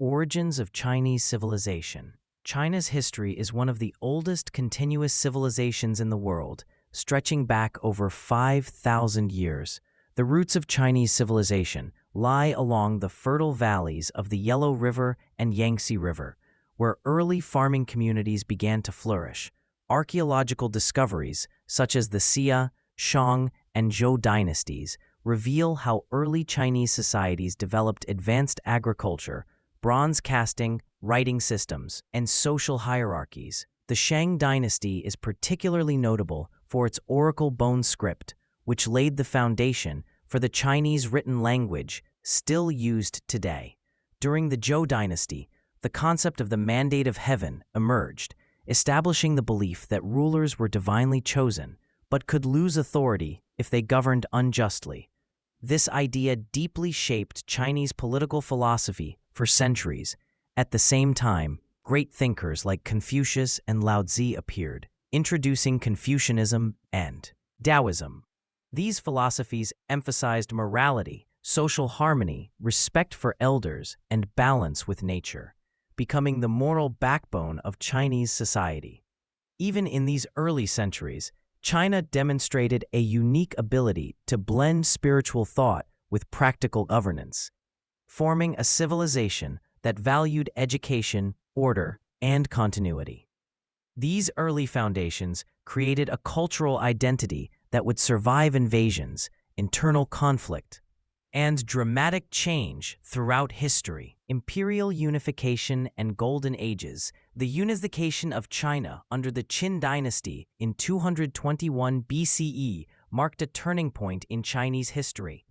Origins of Chinese civilization. China's history is one of the oldest continuous civilizations in the world, stretching back over 5,000 years. The roots of Chinese civilization lie along the fertile valleys of the Yellow River and Yangtze River, where early farming communities began to flourish. Archaeological discoveries, such as the Xia, Shang, and Zhou dynasties, reveal how early Chinese societies developed advanced agriculture, bronze casting, writing systems, and social hierarchies. The Shang dynasty is particularly notable for its oracle bone script, which laid the foundation for the Chinese written language still used today. During the Zhou dynasty, the concept of the mandate of heaven emerged, establishing the belief that rulers were divinely chosen, but could lose authority if they governed unjustly. This idea deeply shaped Chinese political philosophy for centuries. At the same time, great thinkers like Confucius and Lao Tzu appeared, introducing Confucianism and Taoism. These philosophies emphasized morality, social harmony, respect for elders, and balance with nature, becoming the moral backbone of Chinese society. Even in these early centuries, China demonstrated a unique ability to blend spiritual thought with practical governance, forming a civilization that valued education, order, and continuity. These early foundations created a cultural identity that would survive invasions, internal conflict, and dramatic change throughout history. Imperial unification and golden ages. The unification of China under the Qin dynasty in 221 BCE marked a turning point in Chinese history.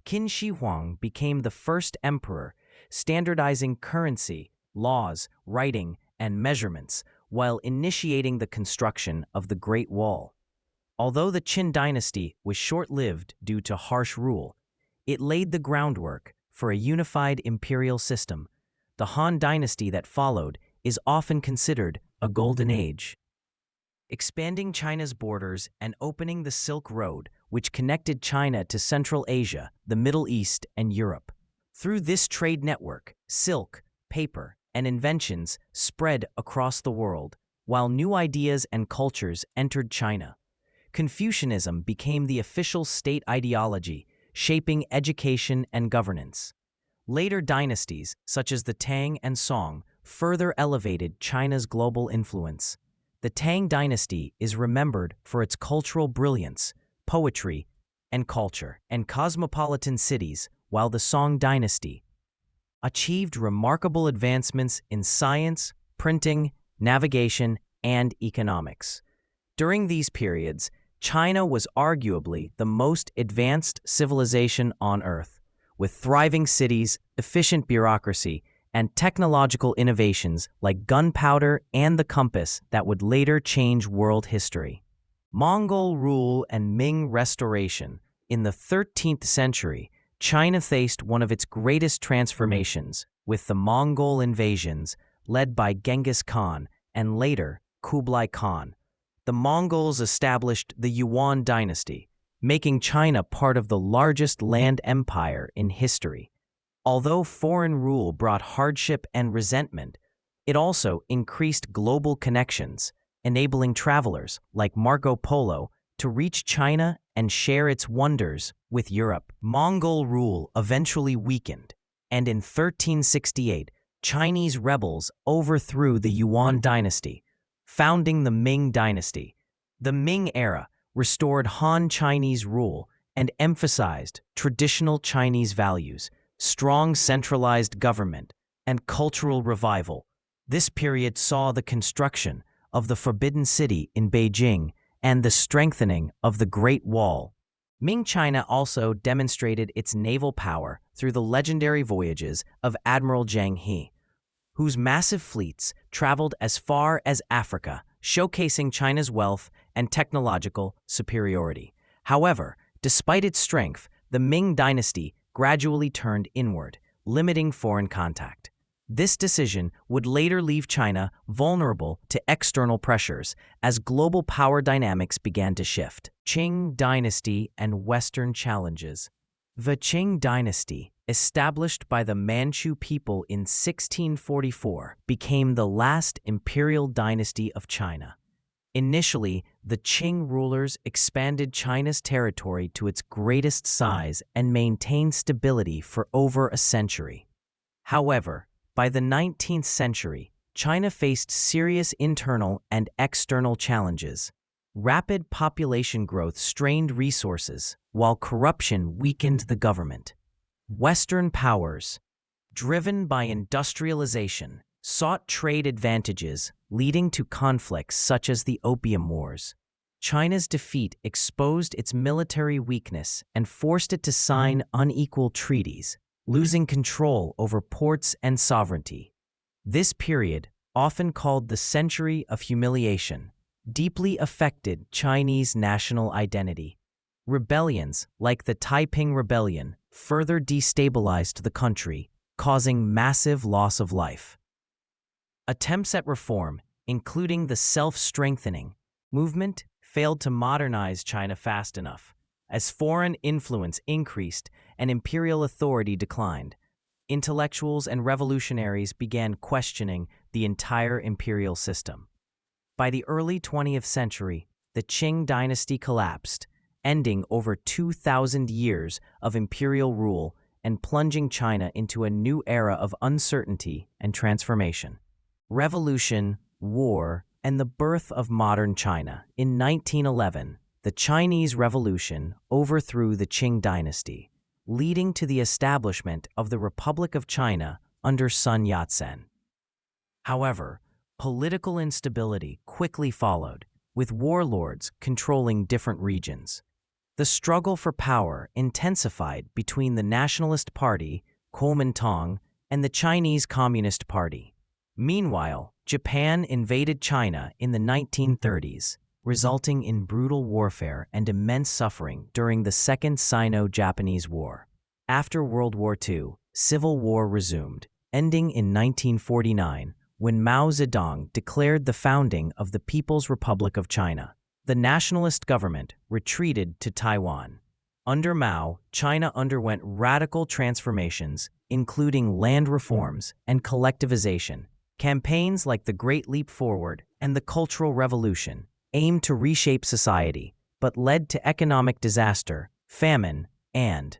Qin Shi Huang became the first emperor, standardizing currency, laws, writing, and measurements, while initiating the construction of the Great Wall. Although the Qin dynasty was short-lived due to harsh rule, it laid the groundwork for a unified imperial system. The Han dynasty that followed is often considered a golden age, expanding China's borders and opening the Silk Road, which connected China to Central Asia, the Middle East, and Europe. Through this trade network, silk, paper, and inventions spread across the world, while new ideas and cultures entered China. Confucianism became the official state ideology, shaping education and governance. Later dynasties, such as the Tang and Song, further elevated China's global influence. The Tang dynasty is remembered for its cultural brilliance, poetry, and culture, and cosmopolitan cities, while the Song dynasty achieved remarkable advancements in science, printing, navigation, and economics. During these periods, China was arguably the most advanced civilization on Earth, with thriving cities, efficient bureaucracy, and technological innovations like gunpowder and the compass that would later change world history. Mongol rule and Ming restoration. In the 13th century, China faced one of its greatest transformations, with the Mongol invasions led by Genghis Khan and later Kublai Khan. The Mongols established the Yuan dynasty, making China part of the largest land empire in history. Although foreign rule brought hardship and resentment, it also increased global connections, enabling travelers like Marco Polo to reach China and share its wonders with Europe. Mongol rule eventually weakened, and in 1368, Chinese rebels overthrew the Yuan dynasty, founding the Ming dynasty. The Ming era restored Han Chinese rule and emphasized traditional Chinese values, strong centralized government, and cultural revival. This period saw the construction of the Forbidden City in Beijing and the strengthening of the Great Wall. Ming China also demonstrated its naval power through the legendary voyages of Admiral Zhang He, whose massive fleets traveled as far as Africa, showcasing China's wealth and technological superiority. However, despite its strength, the Ming dynasty gradually turned inward, limiting foreign contact. This decision would later leave China vulnerable to external pressures as global power dynamics began to shift. Qing dynasty and Western challenges. The Qing dynasty, established by the Manchu people in 1644, became the last imperial dynasty of China. Initially, the Qing rulers expanded China's territory to its greatest size and maintained stability for over a century. However, by the 19th century, China faced serious internal and external challenges. Rapid population growth strained resources, while corruption weakened the government. Western powers, driven by industrialization, sought trade advantages, leading to conflicts such as the Opium Wars. China's defeat exposed its military weakness and forced it to sign unequal treaties, losing control over ports and sovereignty. This period, often called the Century of Humiliation, deeply affected Chinese national identity. Rebellions, like the Taiping Rebellion, further destabilized the country, causing massive loss of life. Attempts at reform, including the self-strengthening movement, failed to modernize China fast enough. As foreign influence increased and imperial authority declined, intellectuals and revolutionaries began questioning the entire imperial system. By the early 20th century, the Qing dynasty collapsed, ending over 2,000 years of imperial rule and plunging China into a new era of uncertainty and transformation. Revolution, war, and the birth of modern China. In 1911, the Chinese Revolution overthrew the Qing dynasty, leading to the establishment of the Republic of China under Sun Yat-sen. However, political instability quickly followed, with warlords controlling different regions. The struggle for power intensified between the Nationalist Party, Kuomintang, and the Chinese Communist Party. Meanwhile, Japan invaded China in the 1930s, resulting in brutal warfare and immense suffering during the Second Sino-Japanese War. After World War II, civil war resumed, ending in 1949 when Mao Zedong declared the founding of the People's Republic of China. The nationalist government retreated to Taiwan. Under Mao, China underwent radical transformations, including land reforms and collectivization. Campaigns like the Great Leap Forward and the Cultural Revolution aimed to reshape society, but led to economic disaster, famine, and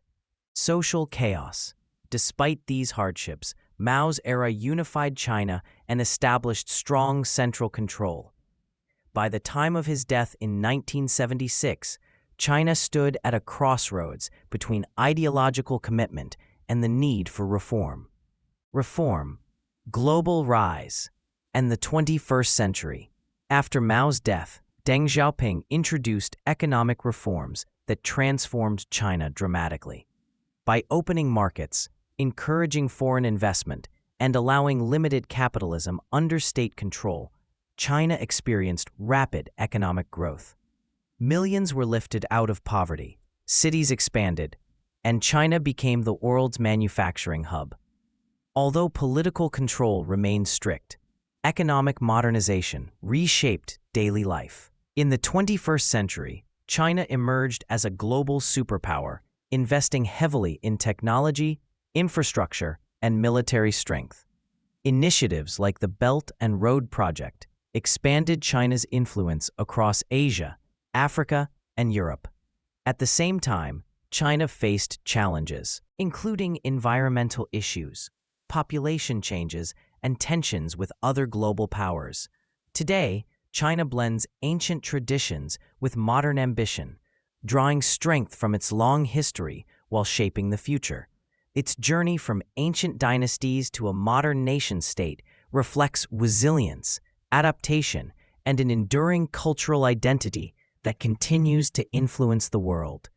social chaos. Despite these hardships, Mao's era unified China and established strong central control. By the time of his death in 1976, China stood at a crossroads between ideological commitment and the need for reform. Reform, global rise, and the 21st century. After Mao's death, Deng Xiaoping introduced economic reforms that transformed China dramatically. By opening markets, encouraging foreign investment, and allowing limited capitalism under state control, China experienced rapid economic growth. Millions were lifted out of poverty, cities expanded, and China became the world's manufacturing hub. Although political control remained strict, economic modernization reshaped daily life. In the 21st century, China emerged as a global superpower, investing heavily in technology, infrastructure, and military strength. Initiatives like the Belt and Road Project expanded China's influence across Asia, Africa, and Europe. At the same time, China faced challenges, including environmental issues, population changes, and tensions with other global powers. Today, China blends ancient traditions with modern ambition, drawing strength from its long history while shaping the future. Its journey from ancient dynasties to a modern nation-state reflects resilience, adaptation, and an enduring cultural identity that continues to influence the world.